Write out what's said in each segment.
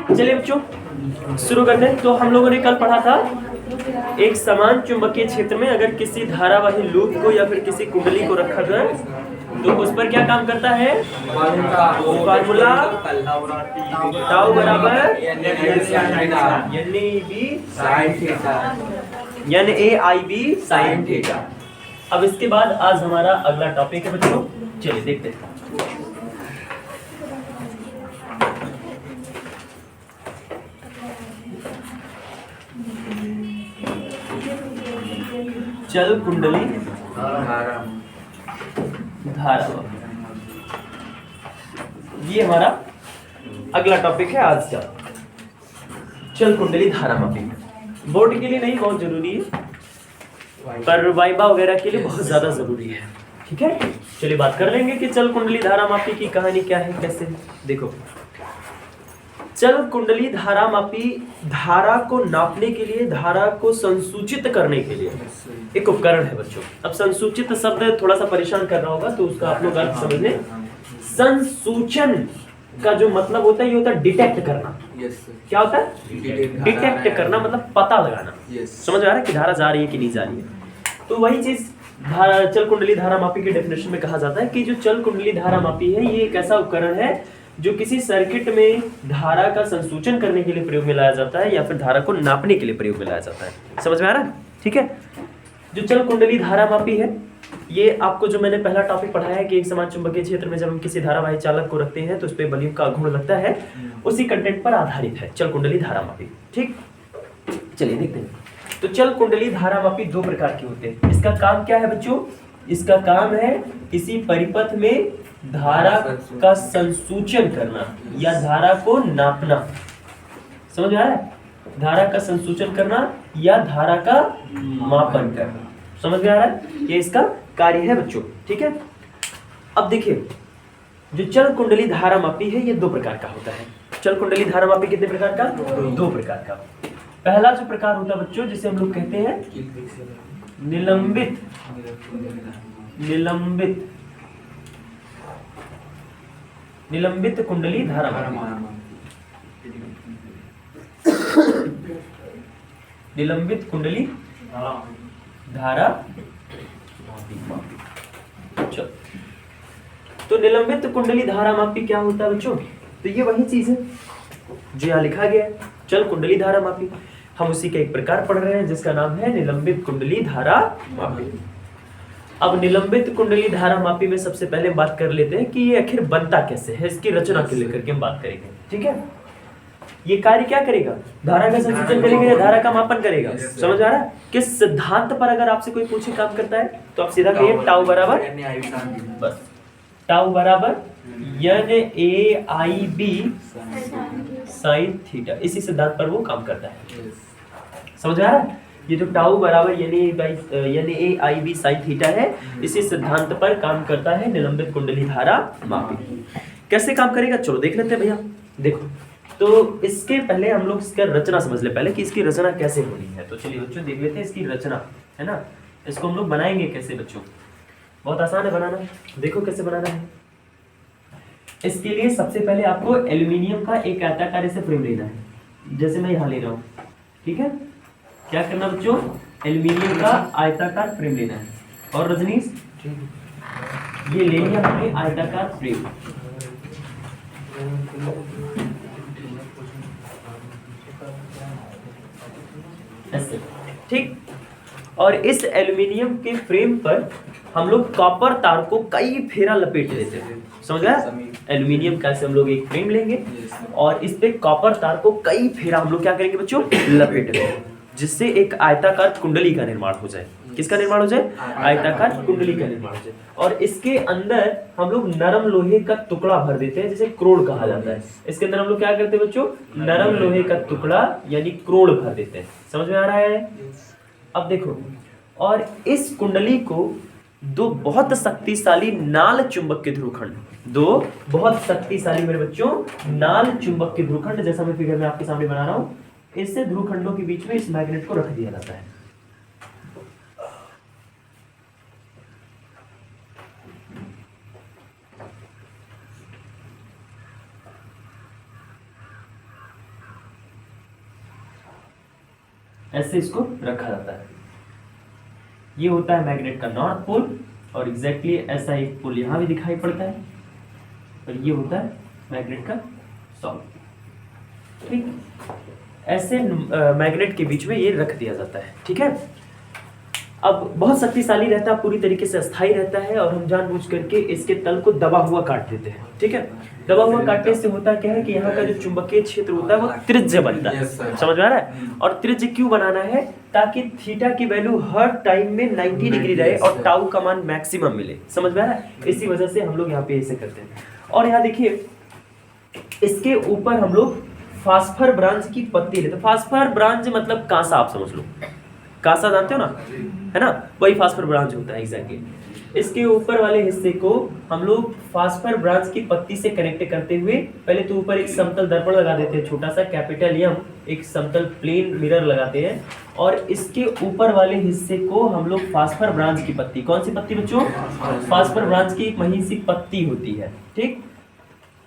चलिए बच्चों शुरू करते हैं। तो हम लोगों ने कल पढ़ा था एक समान चुंबकीय क्षेत्र में अगर किसी धारावाही लूप को या फिर किसी कुंडली को रखा जाए तो उस पर क्या काम करता है। फार्मूला टाउ बराबर NAIB sin थीटा। अब इसके बाद आज हमारा अगला टॉपिक है बच्चों, चलिए देखते हैं। चल कुंडली धारा, ये हमारा अगला टॉपिक है आज का, चल कुंडली धारा मापी। बोर्ड के लिए नहीं बहुत जरूरी है, पर वाइबा वगैरह के लिए बहुत ज्यादा जरूरी है। ठीक है, चलिए बात कर लेंगे कि चल कुंडली धारा मापी की कहानी क्या है, कैसे। देखो, चल कुंडली धारा मापी धारा को नापने के लिए, धारा को संसूचित करने के लिए एक उपकरण है बच्चों। अब संसूचित शब्द थोड़ा सा परेशान कर रहा होगा, तो उसका आप लोग अर्थ समझ लें। संसूचन का जो मतलब होता है ये होता है डिटेक्ट करना। क्या होता है? डिटेक्ट करना, मतलब पता लगाना। समझ आ रहा है कि धारा जा रही है कि नहीं जा रही है। तो वही चीज धारा चल कुंडली धारा मापी के डेफिनेशन में कहा जाता है कि जो चल कुंडली धारा मापी है ये एक ऐसा उपकरण है जो किसी सर्किट में धारा का संसूचन करने के लिए प्रयोग में लाया जाता है या फिर धारा को नापने के लिए प्रयोग में लाया जाता है। समझ में आ रहा है? ठीक है, जो चल कुंडली धारा मापी है ये आपको, जो मैंने पहला टॉपिक पढ़ाया है कि एक समान चुंबकीय क्षेत्र में जब हम किसी धारावाही चालक को रखते हैं तो उस पर बलयुक्त का गुण लगता है, उसी कंटेंट पर आधारित है चल कुंडली धारा मापी। ठीक, चलिए देखते हैं। तो चल कुंडली धारा मापी दो प्रकार के होते हैं। इसका काम क्या है बच्चों? इसका काम है किसी परिपथ में धारा का संसूचन करना या धारा को नापना। समझ आ रहा है? धारा का संसूचन करना या धारा का मापन करना। समझ में आ रहा है? ये इसका कार्य है बच्चों। ठीक है, अब देखिए, जो चल कुंडली धारा मापी है ये दो प्रकार का होता है। चल कुंडली धारा मापी कितने प्रकार का? दो प्रकार का। पहला जो प्रकार होता है बच्चों, जिसे हम लोग कहते हैं निलंबित निलंबित कुंडली धारा मापी। निलंबित कुंडली धारा मापी। तो निलंबित कुंडली धारा मापी क्या होता है बच्चों? तो ये वही चीज है जो यहाँ लिखा गया है, चल कुंडली धारा मापी। हम उसी का एक प्रकार पढ़ रहे हैं जिसका नाम है निलंबित कुंडली धारा मापी। अब निलंबित कुंडली धारा मापी में सबसे पहले बात कर लेते हैं कि ये आखिर बनता कैसे है, इसकी रचना को लेकर के हम बात करेंगे। ठीक है, ये कार्य क्या करेगा? धारा का संसूचन करेगा या धारा का मापन करेगा? समझ आ रहा है? किस सिद्धांत पर अगर आपसे कोई पूछे काम करता है तो आप सीधा कहिए टाउ बराबर, बस टाउ बराबर NAIB sin थीटा। इसी सिद्धांत पर वो काम करता है। समझ आ रहा है? ये जो टाउ बराबर NAIB sin थीटा है, इसी सिद्धांत पर काम करता है निलंबित कुंडली धारा मापी। कैसे काम करेगा चलो देख लेते हैं भैया। देखो, तो इसके पहले हम लोग इसका रचना समझ ले पहले कि इसकी रचना कैसे होनी है। तो चलिए बच्चों देख लेते हैं इसकी रचना, है ना। इसको हम लोग बनाएंगे कैसे बच्चों? बहुत आसान है बनाना। देखो कैसे बनाना है। इसके लिए सबसे पहले आपको एल्यूमिनियम का एक आयताकार ऐसे फ्रेम लेना है, जैसे मैं यहाँ ले रहा हूँ। ठीक है, क्या करना बच्चों? एल्यूमिनियम का आयताकार फ्रेम लेना है। और रजनीश ये ले लिया हमने आयताकार फ्रेम। ऐसे, ठीक। और इस एल्यूमिनियम के फ्रेम पर हम लोग कॉपर तार को कई फेरा लपेट देते हैं। समझ गया? एल्यूमिनियम का से हम लोग एक फ्रेम लेंगे और इस पे कॉपर तार को कई फेरा हम लोग क्या करेंगे बच्चों? लपेट देंगे, जिससे एक आयताकार कुंडली का निर्माण हो जाए। किसका निर्माण हो जाए? आयताकार कुंडली का निर्माण हो जाए। और इसके अंदर हम लोग नरम लोहे का टुकड़ा भर देते हैं, जिसे क्रोड़ कहा जाता है। इसके अंदर हम लोग क्या करते हैं बच्चों? नरम लोहे का टुकड़ा यानी क्रोड़ भर देते हैं। समझ में आ रहा है? अब देखो, और इस कुंडली को दो बहुत शक्तिशाली नाल चुंबक के ध्रुवखंड, दो बहुत शक्तिशाली मेरे बच्चों नाल चुंबक के ध्रुवखंड, जैसा मैं फिगर में आपके सामने बना रहा हूं, इससे ध्रुवखंडों के बीच में इस मैग्नेट को रख दिया जाता है। ऐसे इसको रखा जाता है। ये होता है मैग्नेट का नॉर्थ पोल, और एग्जैक्टली ऐसा एक पोल यहाँ भी दिखाई पड़ता है, और ये होता है मैग्नेट का साउथ। ठीक, ऐसे मैग्नेट के बीच में ये रख दिया जाता है। ठीक है, अब बहुत शक्तिशाली रहता है, पूरी तरीके से अस्थाई रहता है, और हम जानबूझ करके इसके तल को दबा हुआ काट देते हैं। ठीक है, दबा हुआ काटने से होता क्या है कि यहाँ का जो चुंबकीय क्षेत्र होता है वो त्रिज्य बनता है। समझ में आ रहा है? और त्रिज्य क्यों बनाना है? ताकि थीटा की वैल्यू हर टाइम में 90 डिग्री रहे और टाउ का मान मैक्सिमम मिले। समझ में आ रहा है? इसी वजह से हम लोग यहाँ पे ऐसे करते हैं। और यहाँ देखिए, इसके ऊपर हम लोग फास्फर ब्रांच की पत्ती लेते हैं। फास्फर ब्रांच मतलब कांसा, आप समझ लो, कांसा जानते हो ना, है ना, वही फास्फर ब्रांच होता है एग्जैक्टली। इसके ऊपर वाले हिस्से को हम लोग फास्फर ब्रांच की पत्ती से कनेक्ट करते हुए पहले तो ऊपर एक समतल दर्पण लगा देते हैं, छोटा सा कैपिटल एम, एक समतल प्लेन मिरर लगाते हैं, और इसके ऊपर वाले हिस्से को हम लोग फास्फर ब्रांच की पत्ती, कौन सी पत्ती बच्चों? फास्फर ब्रांच की एक महीन सी पत्ती होती है। ठीक,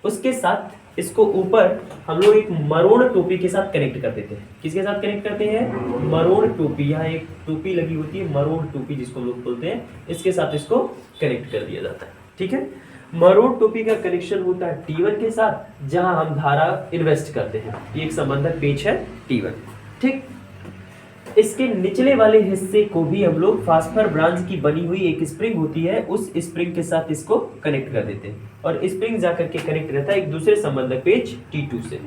उसके साथ इसको ऊपर हम लोग एक मरोड़ टोपी के साथ कनेक्ट कर देते हैं। किसके साथ कनेक्ट करते हैं? मरोड़ टोपी। यहाँ एक टोपी लगी होती है, मरोड़ टोपी जिसको हम लोग बोलते हैं, इसके साथ इसको कनेक्ट कर दिया जाता है। ठीक है, मरोड़ टोपी का कनेक्शन होता है T1 के साथ, जहां हम धारा इन्वेस्ट करते हैं। ये एक संबंधक पेच है T1। ठीक, इसके निचले वाले हिस्से को भी हम लोग फास्फर ब्रांच की बनी हुई एक स्प्रिंग होती है, उस स्प्रिंग के साथ इसको कनेक्ट कर देते हैं, और स्प्रिंग जाकर के कनेक्ट रहता है एक दूसरे संबंधक पेज T2 से।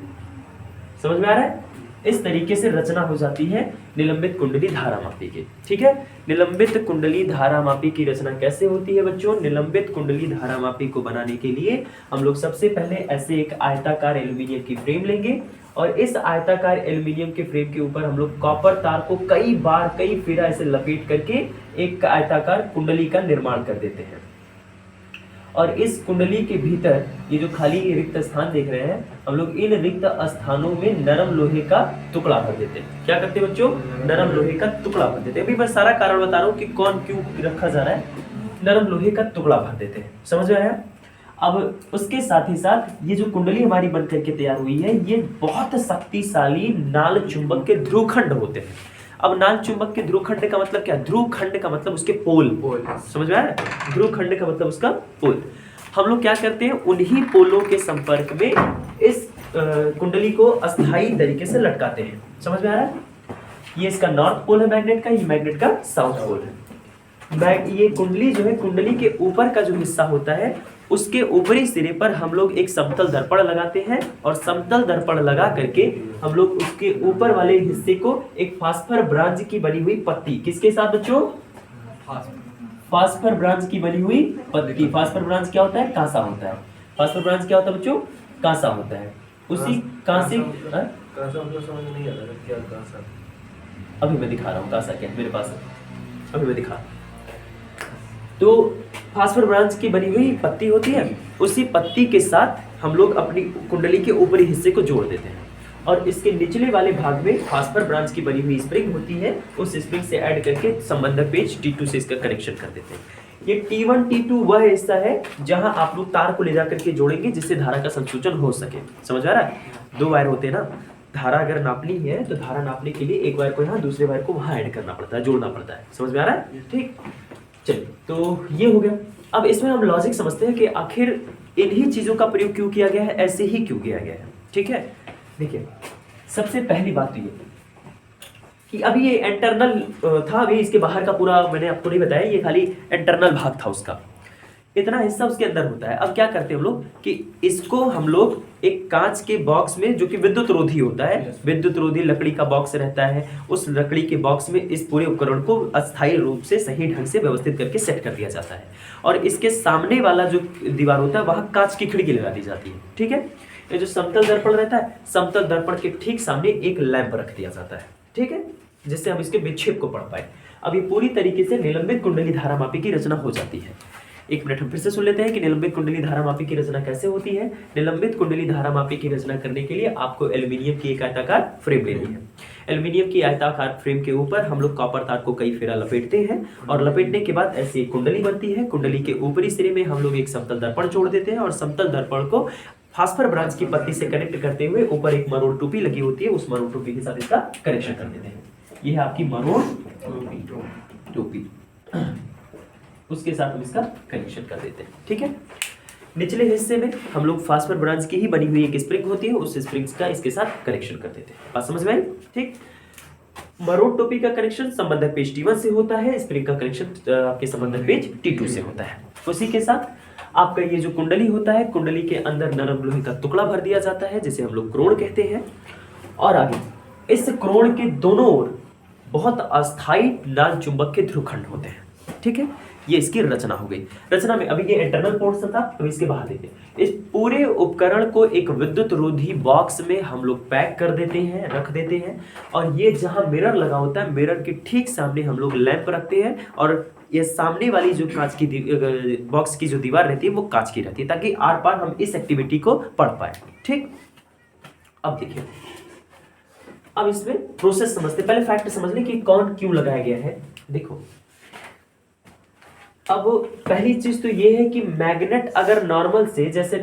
समझ में आ रहा है? इस तरीके से रचना हो जाती है निलंबित कुंडली धारामापी की। ठीक है, निलंबित कुंडली धारामापी की रचना कैसे होती है बच्चों? निलंबित कुंडली धारामापी को बनाने के लिए हम लोग सबसे पहले ऐसे एक आयताकार एल्यूमिनियम की फ्रेम लेंगे, और इस आयताकार एल्यूमिनियम के फ्रेम के ऊपर हम लोग कॉपर तार को कई बार कई फेरा ऐसे लपेट करके एक आयताकार कुंडली का निर्माण कर देते हैं। और इस कुंडली के भीतर ये जो खाली रिक्त स्थान देख रहे हैं, हम लोग इन रिक्त स्थानों में नरम लोहे का टुकड़ा भर देते हैं। क्या करते हैं बच्चों? नरम लोहे का टुकड़ा भर देते हैं। अभी मैं सारा कारण बता रहा हूँ कि कौन क्यों रखा जा रहा है। नरम लोहे का टुकड़ा भर देते हैं। समझ में आया? अब उसके साथ ही साथ ये जो कुंडली हमारी बन करके तैयार हुई है, ये बहुत शक्तिशाली नाल चुंबक के ध्रुवखंड होते हैं। अब नाल चुंबक के ध्रुवखंड का मतलब क्या? ध्रुवखंड का मतलब उसके पोल। समझ में आ रहा है? ध्रुवखंड का मतलब उसका पोल। हम लोग क्या करते हैं? उन्हीं पोलों के संपर्क में इस कुंडली को अस्थायी तरीके से लटकाते हैं। समझ में आ रहा है? ये इसका नॉर्थ पोल है मैग्नेट का, ये मैग्नेट का साउथ पोल है। ये कुंडली जो है, कुंडली के ऊपर का जो हिस्सा होता है, उसके ऊपरी सिरे पर हम लोग एक समतल दर्पण लगाते हैं, और समतल दर्पण लगा करके हम लोग उसके ऊपर वाले हिस्से को एक फास्फर ब्रांच की बनी हुई पत्ती, किसके साथ बच्चों? फास्फर ब्रांच की बनी हुई पत्ती। फास्फर ब्रांच क्या होता है? कांसा होता है। फास्फर ब्रांच क्या होता है बच्चों? कांसा होता है। उसी कांसे अभी मैं दिखा रहा हूँ कांसा क्या है मेरे पास, अभी मैं दिखा। तो फास्फर ब्रांच की बनी हुई पत्ती होती है, उसी पत्ती के साथ हम लोग अपनी कुंडली के ऊपरी हिस्से को जोड़ देते हैं, और इसके निचले वाले भाग में फास्फर ब्रांच की बनी हुई स्प्रिंग होती है, उस स्प्रिंग से ऐड करके संबंधक पेज T2 से इसका कनेक्शन कर देते हैं। ये T1 T2 वह हिस्सा है जहां आप लोग तार को ले जाकर के जोड़ेंगे जिससे धारा का संसूचन हो सके। समझ आ रहा है? दो वायर होते हैं ना, धारा अगर नापनी है तो धारा नापने के लिए एक वायर को यहाँ, दूसरे वायर को वहां ऐड करना पड़ता है, जोड़ना पड़ता है। समझ में आ रहा है? ठीक, चलिए, तो ये हो गया। अब इसमें हम लॉजिक समझते हैं कि आखिर इन्हीं चीजों का प्रयोग क्यों किया गया है, ऐसे ही क्यों किया गया है। ठीक है, देखिए, सबसे पहली बात तो ये कि अभी ये इंटरनल था, अभी इसके बाहर का पूरा मैंने आपको नहीं बताया, ये खाली इंटरनल भाग था उसका, इतना हिस्सा उसके अंदर होता है। अब क्या करते हैं हम लोग कि इसको हम लोग एक कांच के बॉक्स में, जो कि विद्युत रोधी होता है, विद्युत रोधी लकड़ी का बॉक्स रहता है, उस लकड़ी के बॉक्स में इस पूरे उपकरण को अस्थायी रूप से सही ढंग से व्यवस्थित करके सेट कर दिया जाता है, और इसके सामने वाला जो दीवार होता है वहाँ कांच की खिड़की लगा दी जाती है। ठीक है, ये जो समतल दर्पण रहता है, समतल दर्पण के ठीक सामने एक लैंप रख दिया जाता है। ठीक है, जिससे हम इसके विक्षेप को पढ़ पाए। अब ये पूरी तरीके से निलंबित कुंडली धारामापी की रचना हो जाती है। एक मिनट हम फिर से सुन लेते हैं कि निलंबित कुंडली धारामापी की रचना कैसे होती है। निलंबित कुंडली धारामापी की रचना करने के लिए आपको एल्यूमिनियम की एक आयताकार फ्रेम लेनी है। एल्यूमिनियम की आयताकार फ्रेम के ऊपर हम लोग कॉपर तार को कई फेरा लपेटते हैं, और लपेटने के बाद ऐसी एक कुंडली बनती है। कुंडली के ऊपरी सिरे में हम लोग एक समतल दर्पण जोड़ देते हैं, और समतल दर्पण को फास्फर ब्रांच की पत्ती से कनेक्ट करते हुए ऊपर एक मरोड़ टोपी लगी होती है, उस मरोड़ टोपी के साथ इसका कनेक्शन कर देते हैं। ये है आपकी मरोड़ टोपी। उसके साथ हम इसका कनेक्शन कर देते हैं, ठीक है। निचले हिस्से में हम लोग फास्फर ब्रांच की ही बनी हुई एक स्प्रिंग होती है, उस स्प्रिंग्स का इसके साथ कनेक्शन कर देते हैं। बात समझ में आई? ठीक। मरोड़ टोपी का कनेक्शन संबंधक पेज T1 से होता है, स्प्रिंग का कनेक्शन आपके संबंधक पेज T2 से होता है। उसी के साथ आपका ये जो कुंडली होता है, कुंडली के अंदर नरम लोहे का टुकड़ा भर दिया जाता है जिसे हम लोग क्रोण कहते हैं। और आगे इस क्रोण के दोनों ओर बहुत अस्थायी लाल चुंबक के ध्रुवखंड होते हैं, ठीक है। ये इसकी रचना हो गई। रचना में अभी ये इंटरनल पोर्शन था, तो इसके बाहर देखिए, इस पूरे उपकरण को एक विद्युत रोधी बॉक्स में हम लोग पैक कर देते हैं, रख देते हैं। और ये जहां मिरर लगा होता है, मिरर के ठीक सामने हम लोग लैंप रखते हैं, और ये सामने वाली जो कांच की बॉक्स की जो दीवार रहती है वो कांच की रहती है, ताकि आर पार हम इस एक्टिविटी को पढ़ पाए, ठीक। अब देखिए, अब इसमें प्रोसेस समझते, पहले फैक्ट समझ लें कि कौन क्यों लगाया गया है। देखो, अब पहली चीज तो ये है कि मैग्नेट अगर नॉर्मल से, जैसे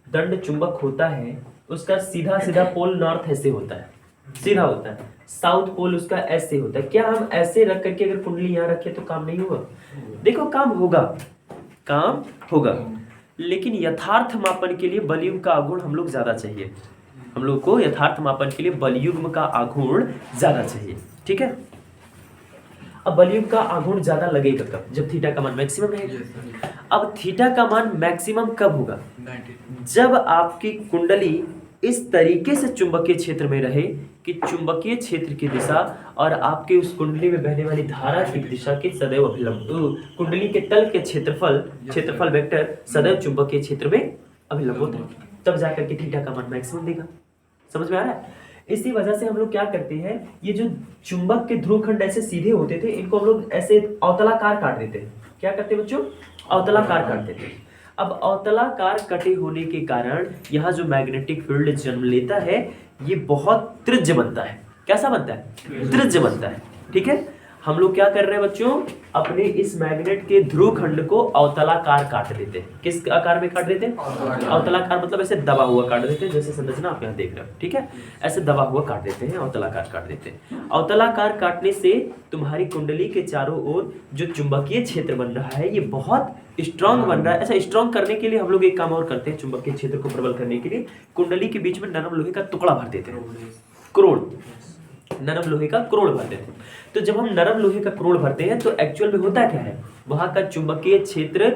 दंड चुंबक होता है, उसका सीधा सीधा पोल नॉर्थ ऐसे होता है, सीधा होता है, साउथ पोल उसका ऐसे होता है। क्या हम ऐसे रख करके अगर कुंडली यहाँ रखे तो काम नहीं होगा? देखो, काम होगा, काम होगा, लेकिन यथार्थ मापन के लिए बलयुग्म का आघूर्ण हम लोग ज्यादा चाहिए। हम लोग को यथार्थ मापन के लिए बलयुग्म का आघूर्ण ज्यादा चाहिए, ठीक है। अब बलयुग्म का आघूर्ण ज्यादा लगेगा कब? जब थीटा का मान मैक्सिमम रहेगा। अब थीटा का मान मैक्सिमम कब होगा? जब आपकी कुंडली इस तरीके से चुंबकीय क्षेत्र में रहे कि चुंबकीय क्षेत्र की दिशा और आपके उस कुंडली में बहने वाली धारा की दिशा के सदैव अभिलंब, कुंडली के तल के क्षेत्रफल वेक्टर सदैव चुंबकीय क्षेत्र में अभिलंब होता है, तब जाकर के थीटा का मान मैक्सिमम देगा। समझ में आ रहा है? इसी वजह से हम लोग क्या करते हैं, ये जो चुंबक के ध्रुवखंड ऐसे सीधे होते थे, इनको हम लोग ऐसे अवतलाकार काट देते हैं। क्या करते हैं बच्चों? अवतलाकार काट देते हैं। अब अवतलाकार कटे होने के कारण यहाँ जो मैग्नेटिक फील्ड जन्म लेता है, ये बहुत त्रिज्य बनता है। कैसा बनता है? त्रिज्य बनता है, ठीक है। हम लोग क्या कर रहे हैं बच्चों, अपने इस मैग्नेट के ध्रुव खंड को अवतलाकार काट देते हैं। किस आकार में काट देते हैं? अवतलाकार, मतलब ऐसे दबा हुआ काट देते हैं, जैसे संरचना आप यहाँ देख रहे हो, ठीक है। ऐसे दबा हुआ काट देते हैं, अवतलाकार काट देते हैं। अवतलाकार काटने से तुम्हारी कुंडली के चारों ओर जो चुंबकीय क्षेत्र बन रहा है, ये बहुत स्ट्रांग बन रहा है। ऐसा स्ट्रांग करने के लिए हम लोग एक काम और करते हैं, चुंबकीय क्षेत्र को प्रबल करने के लिए कुंडली के बीच में नरम लोहे का टुकड़ा भर देते हैं, क्रोड़, नरम लोहे का क्रोड़ भरते हैं। तो जब हम नरम लोहे का क्रोड़ भरते हैं तो एक्चुअल में होता क्या है, वहां का चुंबकीय क्षेत्र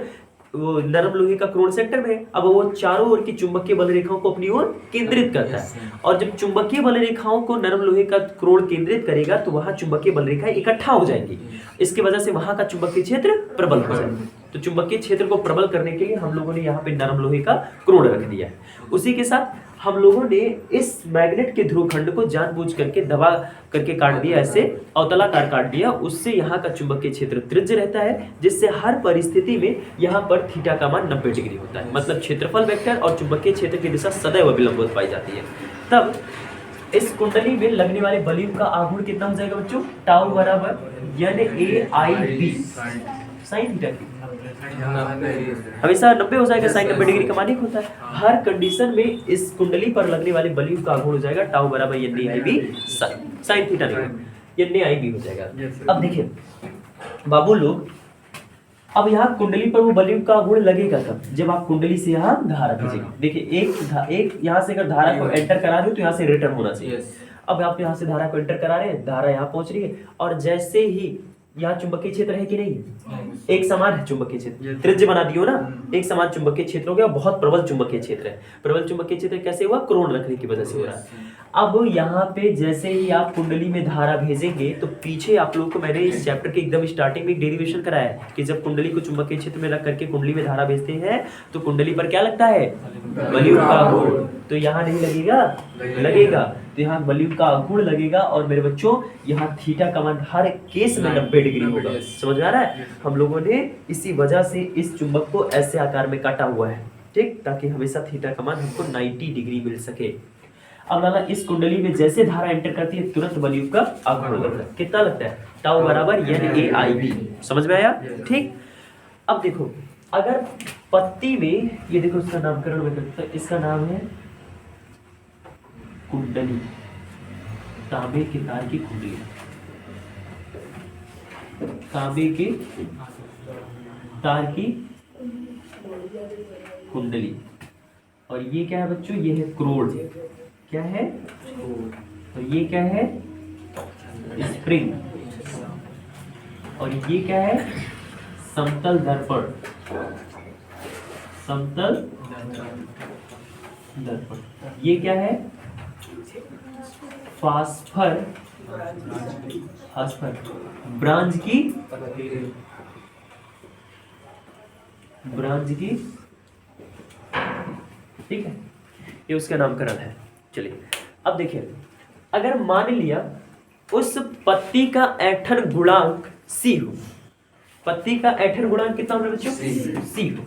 वो नरम लोहे का क्रोड़ सेंटर में, अब वो चारों ओर की चुंबकीय बल रेखाओं को अपनी ओर केंद्रित करता है। और जब चुंबकीय बल रेखाओं को नरम लोहे का क्रोड़ केंद्रित करेगा तो वहां चुंबकीय बल रेखाएं इकट्ठा हो जाएंगी। इसकी वजह से वहां का चुंबकीय क्षेत्र प्रबल हो जाएगा। तो चुंबकीय क्षेत्र को प्रबल करने के लिए हम लोगों ने यहाँ पे नरम लोहे का क्रोड़ रख दिया है। उसी के साथ हम लोगों ने इस मैग्नेट के ध्रुव खंड को जानबूझ करके दबा करके काट दिया, ऐसे अवतलाकार काट दिया। उससे यहाँ का चुंबकीय क्षेत्र त्रिज्य रहता है, जिससे हर परिस्थिति में यहाँ पर थीटा का मान 90 डिग्री होता है। मतलब क्षेत्रफल वेक्टर और चुंबकीय क्षेत्र की दिशा सदैव अभिलंब पाई जाती है। तब इस कुंडली में लगने वाले बलयुग्म का आघूर्ण कितना हो जाएगा बच्चों? टाउ बराबर NAIB साइन थीटा की हमेशा 90 हो जाएगा। साइन 90 डिग्री का मान एक होता है। हर कंडीशन में इस कुंडली पर लगने वाले बलयुग्म का आघूर्ण हो जाएगा टाउ बराबर NAIB साइन थीटा नहीं, NAIB हो जाएगा। अब देखिए बाबू लोग, अब यहाँ कुंडली पर वो बलयुग्म का आघूर्ण लगेगा कब? जब आप कुंडली से यहाँ धारा भेजेंगे। देखिए एक यहाँ से अगर धारा को एंटर करा रहे हो तो यहाँ से रिटर्न होना चाहिए। अब आप यहाँ से धारा को एंटर करा रहे हैं, धारा यहाँ पहुंच रही है, और जैसे ही यहाँ चुंबकीय क्षेत्र है कि नहीं, एक समान है चुंबकीय क्षेत्र, त्रिज्य बना दियो ना, एक समान चुंबकीय क्षेत्र हो गया, बहुत प्रबल चुंबकीय क्षेत्र है। प्रबल चुंबकीय क्षेत्र कैसे हुआ? क्रोण रखने की वजह से हो रहा है। अब यहाँ पे जैसे ही आप कुंडली में धारा भेजेंगे तो पीछे आप लोगों को मैंने इस चैप्टर के एकदम स्टार्टिंग में डेरिवेशन कराया है कि जब कुंडली को चुंबकीय क्षेत्र में रख करके कुंडली में धारा भेजते हैं तो कुंडली पर क्या लगता है? बलयुग्म का आघूर्ण। तो यहाँ नहीं लगेगा, लगेगा, तो यहाँ बलयुग्म का आघूर्ण लगेगा। और मेरे बच्चों यहाँ थीटा का मान हर केस में 90 डिग्री होगा। समझ में आ रहा है? हम लोगों ने इसी वजह से इस चुंबक को ऐसे आकार में काटा हुआ है, ठीक, ताकि हमेशा थीटा का मान हमको 90 डिग्री मिल सके। अब लाला इस कुंडली में जैसे धारा एंटर करती है तुरंत बलयुग्म का आघूर्ण लगता है। कितना लगता है? टाउ बराबर NAIB। समझ में आया? ठीक। अब देखो, अगर पत्ती में ये देखो, इसका नामकरण में करता है, इसका नाम है कुंडली, तांबे के तार की कुंडली। तांबे के तार की कुंडली। और ये क्या है बच्चों, ये है क्रोड। क्या है, और ये क्या है, स्प्रिंग। और ये क्या है, समतल दर्पण। समतल दर्पण। ये क्या है, फास्फर, फास्फर ब्रांज की, ब्रांज की, ठीक है, ये उसका नामकरण है। चलिए अब देखिए, अगर मान लिया उस पत्ती का ऐंठन गुणांक C हो, पत्ती का ऐंठन गुणांक कितना होगा बच्चों, C हो,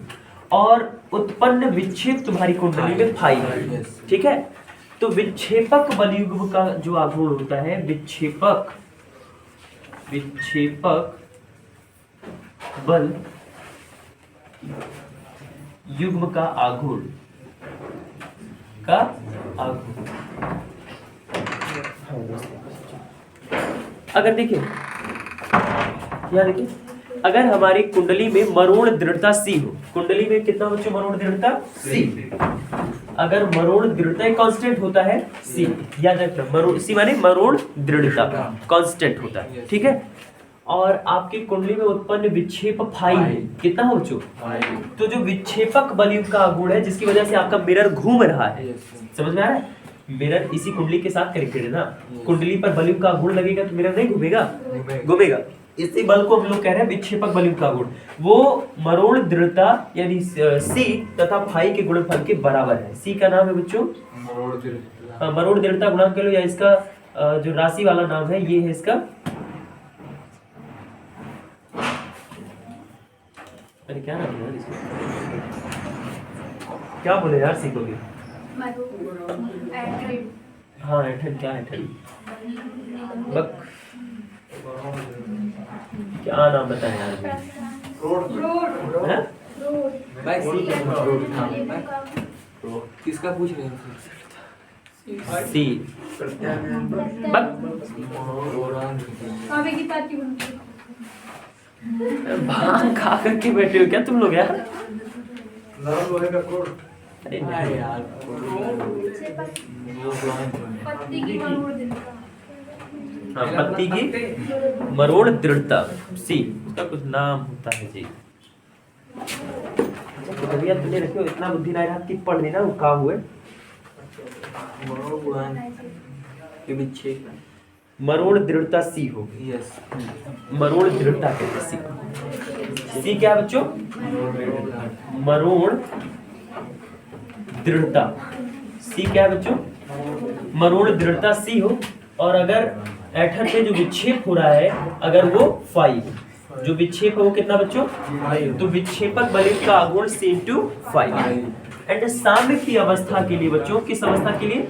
और उत्पन्न विक्षेप तुम्हारी कुंडली में फाई है, ठीक है। तो विक्षेपक बलयुग्म का जो आघूर्ण होता है, विक्षेपक, विक्षेपक बल युग्म का आघूर्ण, का आघूर्ण। अगर देखिए, यहाँ देखिए, अगर हमारी कुंडली में मरोड़ दृढ़ता C हो, कुंडली में कितना बच्चों मरोड़ दृढ़ता C, अगर मरोड़ दृढ़ता कांस्टेंट होता है C, याद रखना, मरोड़ C माने मरोड़ दृढ़ता कांस्टेंट होता है, ठीक है। और आपकी कुंडली में उत्पन्न विक्षेप फाई कितना हो बच्चों, तो जो विक्षेपक बलयुग्म का आघूर्ण है, जिसकी वजह से आपका मिरर घूम रहा है, समझ में आ रहा है, मिरर इसी कुंडली के साथ कनेक्टेड है ना, कुंडली पर बलयुग्म का आघूर्ण लगेगा तो मिरर नहीं घूमेगा, घूमेगा। इसी बल को हम लोग कह रहे हैं विक्षेपक बलयुग्म का आघूर्ण। वो मरोड़ दृढ़ता यानी C तथा फाई के गुणनफल के बराबर है। C का नाम है बच्चों मरोड़ दृढ़ता गुणांक कह लो, या इसका जो राशि वाला नाम है ये है इसका, अरे क्या नाम है यार इसका, क्या बोले यार C को भी, हाँ ऐठन, क्या ऐठन, क्या नाम बताएं यार, किसका पूछ रहे हैं, C भांग खा करके बैठे हो क्या तुम लोग यार, अरे यार हाँ, पत्ती की मरोड़ दृढ़ता C, उसका कुछ नाम होता है जी। तो भैया तुमने रखो, इतना बुद्धि नहीं रहा कि पढ़ लेना वो काम हुए। मरोड़ दृढ़ता C हो, यस, मरोड़ दृढ़ता कहते हैं C क्या है बच्चों, मरोड़ दृढ़ता C क्या है बच्चों, मरोड़ दृढ़ता C हो। और अगर ऐठन में जो विक्षेप हो रहा है, अगर वो फाई, जो विक्षेप है वो कितना बच्चों, तो विक्षेपक बलयुग्म का आघूर्ण C/5। एंड साम्य की अवस्था के लिए बच्चों, किस अवस्था के लिए,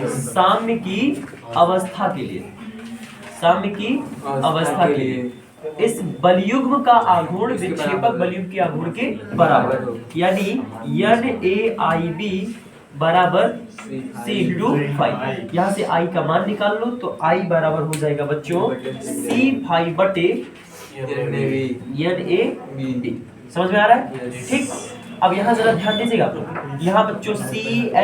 साम्य की अवस्था के लिए, साम्य की अवस्था के लिए इस बलयुग्म का आघूर्ण विक्षेपक बलयुग्म के आघूर्ण के बराबर, यानी NaIB बराबर C/5। यहाँ से I का मान निकाल लो, तो I बराबर हो जाएगा बच्चों C5 बटे NaB। समझ में आ रहा है, ठीक। अब यहाँ जरा ध्यान दीजिएगा, यहाँ बच्चों C,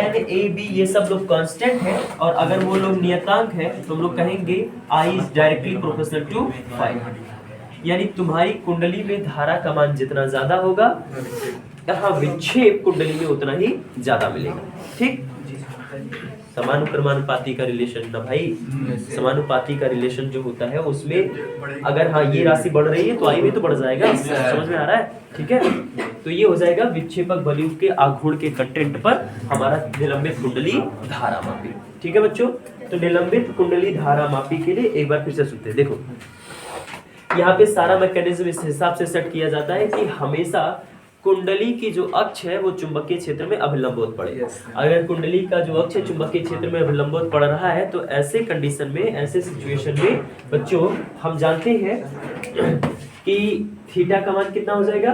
NaB ये सब लोग कांस्टेंट है, और अगर वो लोग नियतांक है तो हम लोग कहेंगे I is directly proportional to 5। यानी तुम्हारी कुंडली में धारा का मान जितना ज्यादा होगा, यहाँ विक्षेप कुंडली में उतना ही ज्यादा मिलेगा, ठीक। समानुक्रमानुपाती का रिलेशन ना भाई, समानुपाती का रिलेशन जो होता है उसमें अगर हाँ ये राशि बढ़ रही है तो आई भी तो बढ़ जाएगा, समझ में आ रहा है, ठीक है। तो ये हो जाएगा विक्षेपक बलयुग्म के आघूर्ण के कंटेंट पर हमारा निलंबित कुंडली धारा मापी, ठीक है बच्चों। तो निलंबित कुंडली धारा मापी के लिए एक बार फिर से सुनते हैं। देखो यहाँ पे सारा मैकेनिज्म इस हिसाब से सेट किया जाता है कि हमेशा कुंडली की जो अक्ष है वो चुंबकीय क्षेत्र में अभिलंबोत पड़े। अगर कुंडली का जो अक्ष है चुंबकीय क्षेत्र में अभिलंबोत पड़ रहा है, तो ऐसे कंडीशन में, ऐसे सिचुएशन में बच्चों हम जानते हैं कि थीटा का मान कितना हो जाएगा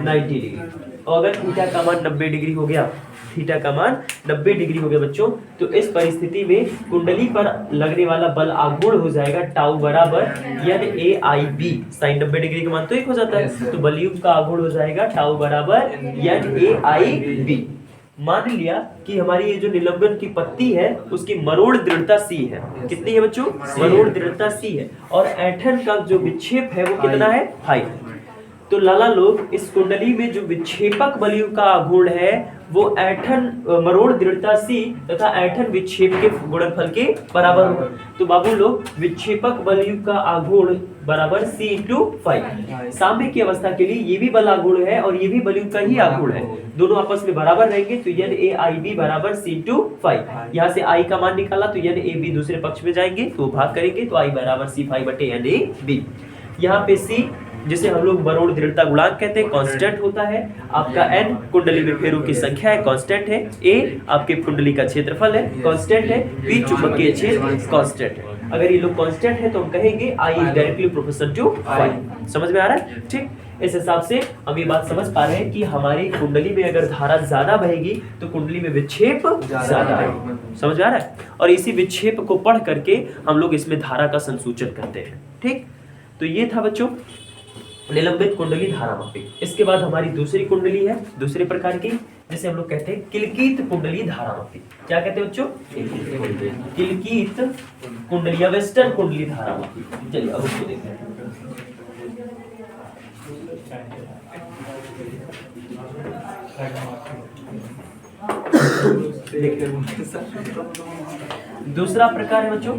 90 डिग्री। और अगर थीटा का मान 90 डिग्री हो गया थीटा का मान 90 डिग्री हो गया बच्चों। तो इस परिस्थिति में कुंडली पर लगने वाला बल आघूर्ण हो जाएगा टाउ बराबर NAIB। साइन 90 डिग्री का मान तो 1 हो जाता है, तो बलयुक्त का आघूर्ण हो जाएगा टाउ बराबर NAIB। मान लिया कि हमारी ये जो निलंबन की पत्ती है उसकी मरोड़ दृढ़ता C है। कितनी है बच्चों? मरोड़ दृढ़ता C है। और ऐंठन का जो विक्षेप है वो कितना है? हाई। तो लाला लोग इस कुंडली में जो विक्षेपक बलयुक्त का आघूर्ण है वो ऐंठन मरोड़ दृढ़ता C तथा ऐंठन विक्षेप के गुणनफल के बराबर होगा। तो बाबू लोग विक्षेपक बलयुक्त का आघूर्ण बराबर C × 5। साम्य की अवस्था के लिए ये भी बल आघूर्ण है और ये भी बलयुक्त का ही आघूर्ण है, दोनों आपस में बराबर रहेंगे। तो NAIB बराबर C × 5। यहाँ से I का मान निकाला तो NAB दूसरे पक्ष में जाएंगे तो भाग करेंगे तो I बराबर C5/NAB। यहाँ पे C जिसे हम लोग मरोड़ दृढ़ता गुणांक कहते हैं कांस्टेंट होता है, आपका n कुंडली में फेरों की संख्या है कांस्टेंट है, a आपके कुंडली का क्षेत्रफल है कांस्टेंट है, b चुंबकीय क्षेत्र कांस्टेंट है। अगर ये लोग कांस्टेंट है तो हम कहेंगे I is directly proportional to 5। समझ में आ रहा है? ठीक, इस हिसाब से हम ये बात समझ पा रहे हैं कि हमारी कुंडली में अगर धारा ज्यादा बहेगी तो कुंडली में विक्षेप ज्यादा आएगा। समझ में आ रहा है? और इसी विक्षेप को पढ़ करके हम लोग इसमें धारा का संसूचन करते हैं। ठीक, तो ये था बच्चों निलंबित कुंडली धारामापी। इसके बाद हमारी दूसरी कुंडली है दूसरे प्रकार की, जिसे हम लोग कहते हैं किलकीत कुंडली धारामापी। क्या कहते हैं बच्चों? किलकीत कुंडली या वेस्टर्न कुंडली धारामापी। चलिए अब उसको देखते हैं। दूसरा प्रकार है बच्चों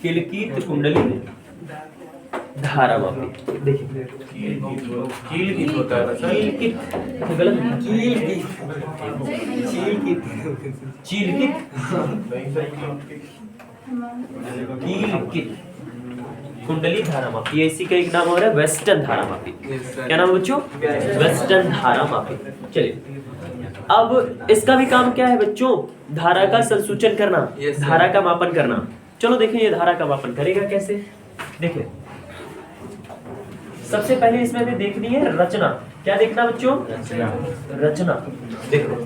किलकीत कुंडली धारामापी। देखिए कील होता है सर, गलत कीलकित कुंडली धारामापी। इसी का एक नाम हो रहा है वेस्टर्न धारामापी। क्या नाम है बच्चों? वेस्टर्न धारामापी। चलिए अब इसका भी काम क्या है बच्चों? धारा का संसूचन करना, धारा का मापन करना। चलो देखिए ये धारा का मापन करेगा कैसे। देखिए सबसे पहले इसमें हमें देखनी है रचना। क्या देखना बच्चों? रचना। देखो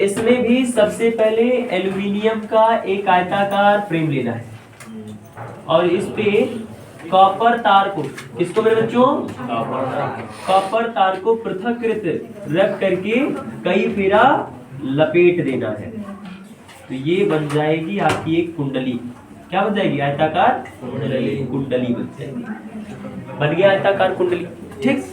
इसमें भी सबसे पहले एल्यूमिनियम का एक आयताकार फ्रेम लेना है और इस पे कॉपर तार को, किसको मेरे बच्चों? कॉपर तार को पृथकृत रख करके कई फेरा लपेट देना है। तो ये बन जाएगी आपकी एक कुंडली। क्या बन जाएगी? आयताकार कुंडली बन जाएगी। बन गया आयताकार कुंडली। ठीक,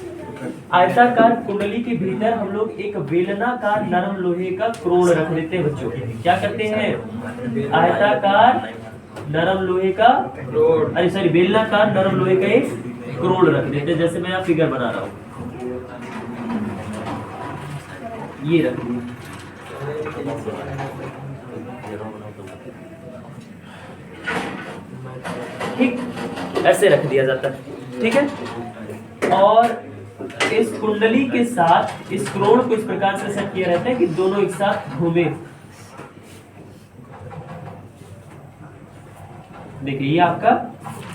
आयताकार कुंडली के भीतर हम लोग एक बेलनाकार नरम लोहे का क्रोण रख देते हैं बच्चों। क्या करते हैं? आयताकार नरम लोहे का अरे सॉरी बेलनाकार नरम लोहे का एक क्रोण रख देते हैं। जैसे मैं यहाँ फिगर बना रहा हूँ, ये रख दिया। ठीक, ऐसे रख दिया जाता है। ठीक है, और इस कुंडली के साथ इस क्रोण को इस प्रकार से सेट किया रहता है कि दोनों एक साथ घूमे। देखिए ये आपका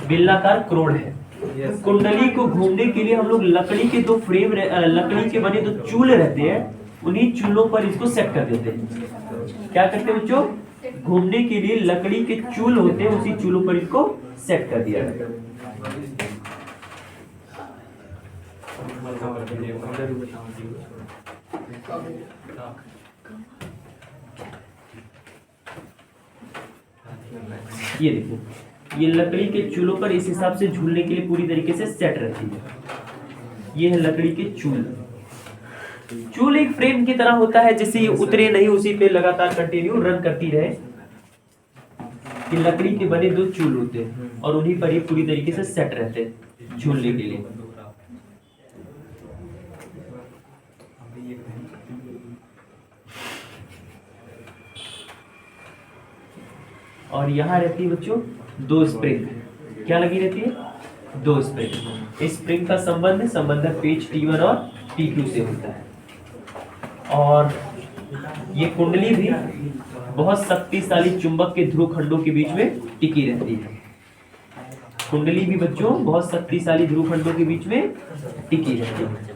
बेलनाकार क्रोण है। कुंडली को घूमने के लिए हम लोग लकड़ी के दो फ्रेम लकड़ी के बने दो चूल रहते हैं, उन्हीं चूलों पर इसको सेट कर देते हैं। क्या करते हैं बच्चों? घूमने के लिए लकड़ी के चूल होते हैं, उसी चूलों पर इसको सेट कर दिया जाता है। ये देखो ये लकड़ी के चूलों पर इस हिसाब से झूलने के लिए पूरी तरीके से सेट रहती है। ये है लकड़ी के चूल। चूल एक फ्रेम की तरह होता है जिससे ये उतरे नहीं, उसी पे लगातार कंटिन्यू रन करती रहे। कि लकड़ी के बने दो चूल होते हैं और उन्हीं पर ये पूरी तरीके से सेट रहते हैं झूलने के लिए। और यहाँ रहती है बच्चों दो स्प्रिंग। क्या लगी रहती है? दो स्प्रिंग। इस स्प्रिंग का संबंध पेज T1 और T2 से होता है। और ये कुंडली भी बहुत शक्तिशाली चुंबक के ध्रुव खंडों के बीच में टिकी रहती है। कुंडली भी बच्चों बहुत शक्तिशाली ध्रुव खंडों के बीच में टिकी रहती है।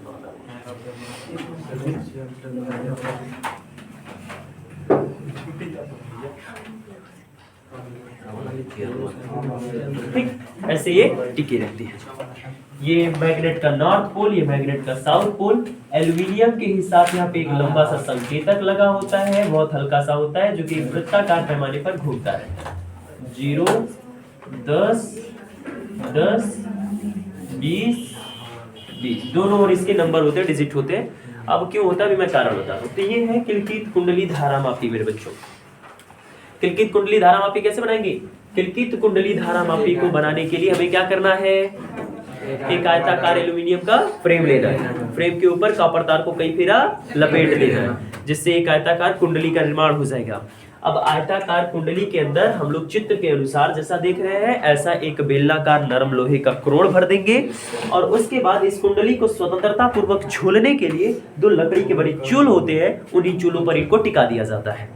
ठीक, ऐसे ये टिकी रहती है। ये मैग्नेट का नॉर्थ पोल, ये मैग्नेट का साउथ पोल। एल्यूमिनियम के हिसाब से यहाँ पे एक लंबा सा संकेतक लगा होता है, बहुत हल्का सा होता है, जो कि वृत्ताकार पैमाने पर घूमता रहता है। 0, 10, 10, 20, 20 दोनों और इसके नंबर होते हैं, डिजिट होते हैं। अब क्यों होता है अभी मैं कारण बता दूं। तो ये है किलकित कुंडली धारामापी मेरे बच्चों। किलकित कुंडली धारामापी कैसे बनाएंगे? किलकित कुंडली धारामापी को बनाने के लिए हमें क्या करना है? एक आयताकार एल्यूमिनियम का फ्रेम लेना है, फ्रेम के ऊपर कॉपर तार को कई फेरा लपेट देना है, जिससे एक आयताकार कुंडली का निर्माण हो जाएगा। अब आयताकार कुंडली के अंदर हम लोग चित्र के अनुसार जैसा देख रहे हैं ऐसा एक बेलनाकार नरम लोहे का क्रोड़ भर देंगे और उसके बाद इस कुंडली को स्वतंत्रता पूर्वक झूलने के लिए 2 लकड़ी के बड़े चूल होते हैं, उन्हीं चूलों पर इनको टिका दिया जाता है।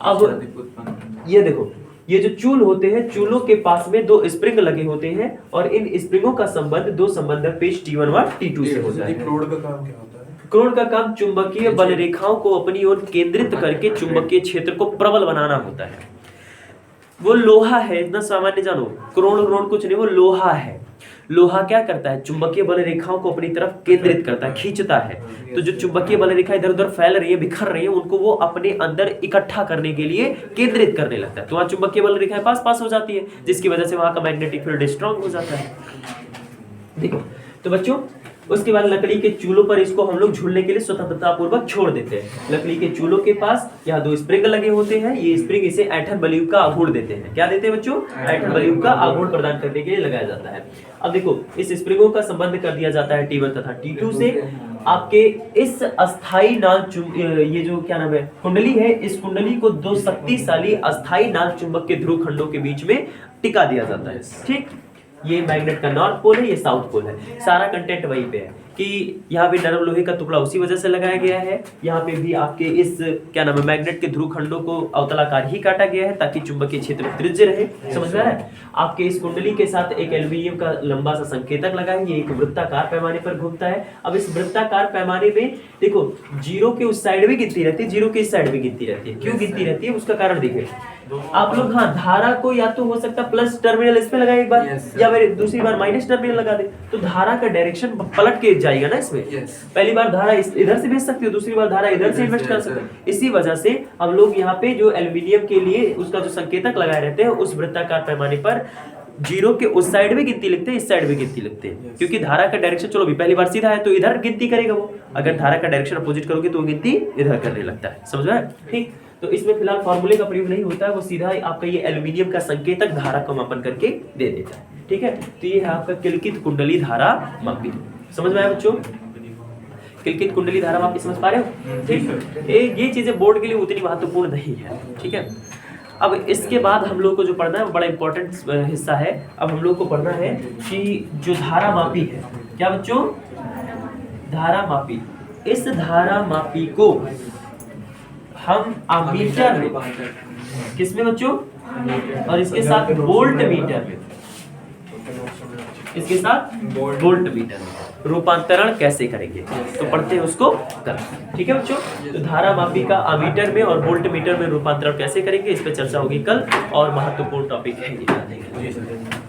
अब ये देखो, ये जो चूल होते हैं, चूलों के पास में 2 स्प्रिंग लगे होते हैं और इन स्प्रिंगों का संबंध 2 संबंधक पेच T1 व T2 से होता है। क्रोड़ का काम क्या होता है? क्रोड़ का काम चुंबकीय बल रेखाओं को अपनी ओर केंद्रित करके चुंबकीय क्षेत्र को प्रबल बनाना होता है। वो लोहा है, इतना सामान्य जानो। क्रोड़ कुछ नहीं, वो लोहा है। लोहा क्या करता है? चुंबकीय बल रेखाओं को अपनी तरफ केंद्रित करता है, खींचता है। तो जो चुंबकीय बल रेखा इधर उधर फैल रही है, बिखर रही है, उनको वो अपने अंदर इकट्ठा करने के लिए केंद्रित करने लगता है। तो वहाँ चुंबकीय बल रेखाएं पास हो जाती है, जिसकी वजह से वहां का मैग्नेटिक फील्ड स्ट्रांग हो जाता है। देखो तो बच्चों, उसके बाद लकड़ी के चूलों पर इसको हम लोग झूलने के लिए स्वतंत्रता पूर्वक छोड़ देते हैं। लकड़ी के चूलों के पास यहाँ 2 स्प्रिंग लगे होते हैं। ये स्प्रिंग इसे ऐंठन बलयुग का आघूर्ण देते हैं। क्या देते हैं बच्चों? ऐंठन बलयुग का आघूर्ण प्रदान करने के लिए लगाया जाता है। अब देखो, इस स्प्रिंगों का संबंध कर दिया जाता है T1 तथा T2 से। आपके इस अस्थाई नाल ये जो क्या नाम है कुंडली है, इस कुंडली को 2 शक्तिशाली अस्थाई नाल चुंबक के ध्रुव खंडों के बीच में टिका दिया जाता है। ठीक, ये मैग्नेट का नॉर्थ पोल है, ये साउथ पोल है। सारा कंटेंट वहीं पे है कि यहाँ पे नरम लोहे का टुकड़ा उसी वजह से लगाया गया है। यहाँ पे भी आपके इस क्या नाम है मैग्नेट के ध्रुव खंडों को अवतलाकार ही काटा गया है ताकि चुंबकीय क्षेत्र त्रिज्य रहे। समझ में आ रहा है? आपके इस कुंडली के साथ एक एल्यूमिनियम का लंबा सा संकेतक लगा है, ये एक वृत्ताकार पैमाने पर घूमता है। अब इस वृत्ताकार पैमाने में देखो, 0 के उस साइड भी गिनती रहती है, 0 के इस साइड भी गिनती रहती है। क्यों गिनती रहती है उसका कारण देखिए आप लोग। हाँ, धारा को या तो हो सकता है प्लस टर्मिनल इस पे लगा एक बार, या फिर दूसरी बार माइनस टर्मिनल लगा दे, तो धारा का डायरेक्शन पलट के जाएगा ना इसमें। पहली बार धारा इधर से भेज सकते हो, दूसरी बार धारा इधर से इन्वेस्ट कर सकते हो। इसी वजह से हम लोग यहाँ पे जो एल्यूमिनियम के लिए उसका जो संकेतक लगाए रहते हैं, उस वृत्ताकार पैमाने पर 0 के उस साइड भी गिनती लिखते हैं, इस साइड भी गिनती लिखते हैं। क्योंकि धारा का डायरेक्शन चलो भी पहली बार सीधा है तो इधर गिनती करेगा वो, अगर धारा का डायरेक्शन अपोजिट करोगे तो गिनती इधर करने लगता है। समझ में? ठीक, तो इसमें फिलहाल फॉर्मूले का प्रयोग नहीं होता है, वो सीधा आपका ये एल्यूमिनियम का संकेतक धारा का मापन करके दे देता है। ठीक है, तो ये है आपका किलकित कुंडली धारा मापी। समझ में आया बच्चों? किलकित कुंडली धारा मापी समझ पा रहे हो? ठीक, ये चीजें बोर्ड के लिए उतनी महत्वपूर्ण नहीं है। ठीक है, अब इसके बाद हम लोग को जो पढ़ना है वो बड़ा इंपॉर्टेंट हिस्सा है। अब हम लोग को पढ़ना है कि जो धारा मापी है, क्या बच्चों? धारा मापी। इस धारा मापी को हम अमीटर में, किसमें बच्चों? और इसके साथ वोल्ट मीटर में, इसके साथ वोल्ट मीटर में रूपांतरण कैसे करेंगे, तो पढ़ते हैं उसको कल। ठीक है बच्चों, तो धारा मापी का अमीटर में और वोल्ट मीटर में रूपांतरण कैसे करेंगे, इस पे चर्चा होगी कल, और महत्वपूर्ण टॉपिक है ये।